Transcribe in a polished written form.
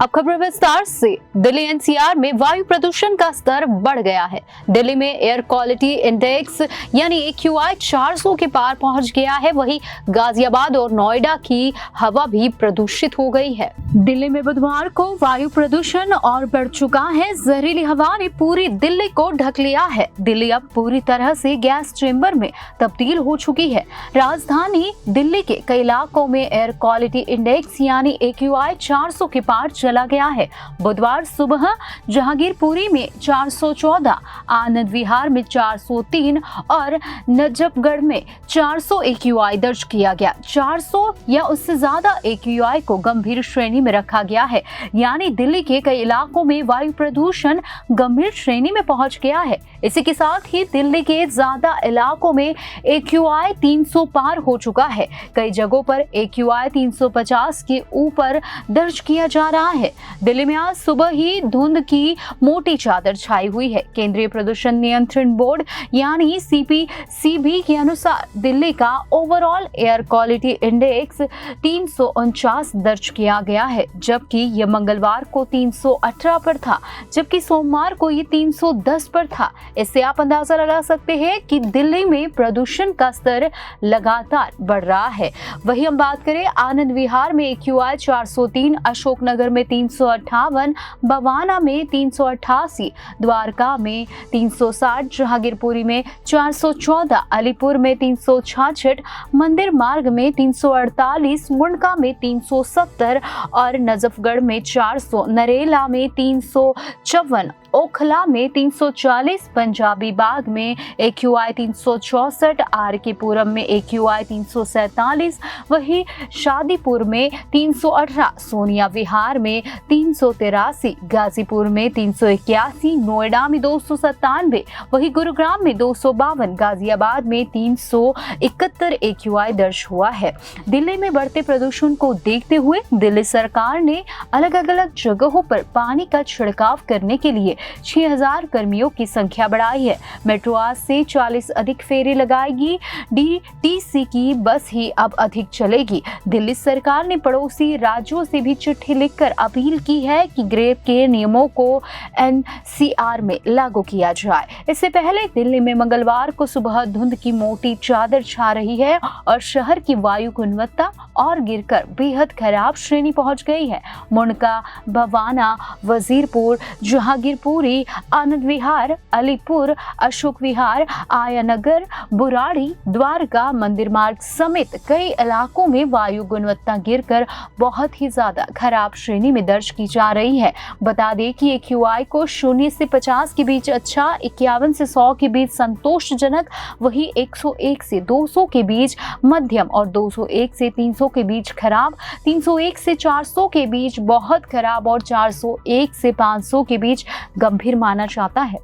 अब खबर विस्तार से। दिल्ली एनसीआर में वायु प्रदूषण का स्तर बढ़ गया है। दिल्ली में एयर क्वालिटी इंडेक्स यानी AQI 400 के पार पहुंच गया है। वहीं गाजियाबाद और नोएडा की हवा भी प्रदूषित हो गई है। दिल्ली में बुधवार को वायु प्रदूषण और बढ़ चुका है। जहरीली हवा ने पूरी दिल्ली को ढक लिया है। दिल्ली अब पूरी तरह से गैस चेंबर में तब्दील हो चुकी है। राजधानी दिल्ली के कई इलाकों में एयर क्वालिटी इंडेक्स यानी AQI 400 के पार चला गया है। बुधवार सुबह जहांगीरपुरी में 414, आनंद विहार में 403 और नजफगढ़ में 400 AQI दर्ज किया गया। 400 या उससे ज्यादा AQI को गंभीर श्रेणी में रखा गया है, यानी दिल्ली के कई इलाकों में वायु प्रदूषण गंभीर श्रेणी में पहुंच गया है। इसी के साथ ही दिल्ली के ज्यादा इलाकों में AQI 300 पार हो चुका है। कई जगहों पर AQI 350 के ऊपर दर्ज किया जा रहा है। दिल्ली में आज सुबह ही धुंध की मोटी चादर छाई हुई है। केंद्रीय प्रदूषण नियंत्रण बोर्ड यानी CPCB के अनुसार दिल्ली का ओवरऑल एयर क्वालिटी इंडेक्स 349 दर्ज किया गया है, जबकि यह मंगलवार को 318 पर था, जबकि सोमवार को ये 310 पर था। इससे आप अंदाजा लगा सकते हैं कि दिल्ली में प्रदूषण का स्तर लगातार बढ़ रहा है। वहीं हम बात करें आनंद विहार में AQI 403, अशोकनगर में 358, बवाना में 388, द्वारका में 360, जहांगीरपुरी में 414, अलीपुर में 366, मंदिर मार्ग में 348, मुंडका में 370 और नजफगढ़ में 400, नरेला में 354, ओखला में 340, पंजाबी बाग में AQI 364, RK पुरम में AQI 347, वहीं शादीपुर में 318, सोनिया विहार में 383, गाजीपुर में 381, नोएडा में 297, वहीं गुरुग्राम में 252, गाजियाबाद में 371 AQI दर्ज हुआ है। दिल्ली में बढ़ते प्रदूषण को देखते हुए दिल्ली सरकार ने अलग अलग जगहों पर पानी का छिड़काव करने के लिए 6000 कर्मियों की संख्या बढ़ाई है। मेट्रो आज से 40 अधिक फेरे लगाएगी। DTC की बस ही अब अधिक चलेगी। दिल्ली सरकार ने पड़ोसी राज्यों से भी चिट्ठी लिखकर अपील की है कि ग्रेप के नियमों को NCR में लागू किया जाए। इससे पहले दिल्ली में मंगलवार को सुबह धुंध की मोटी चादर छा रही है और शहर की वायु गुणवत्ता और गिरकर बेहद खराब श्रेणी पहुंच गई है। मुंडका, भवाना, वजीरपुर, जहांगीरपुरी, आनंद विहार, अलीपुर, अशोक विहार, आयानगर, बुराड़ी, द्वारका, मंदिर मार्ग समेत कई इलाकों में वायु गुणवत्ता गिरकर बहुत ही ज्यादा खराब श्रेणी में दर्ज की जा रही है। बता दें कि AQI को 0 से 50 के बीच अच्छा, 51 से 100 के बीच संतोषजनक, वही 101 से 200 के बीच मध्यम और 201 से 300 के बीच खराब, 301 से 400 के बीच बहुत खराब और 401 से 500 के बीच गंभीर माना जाता है।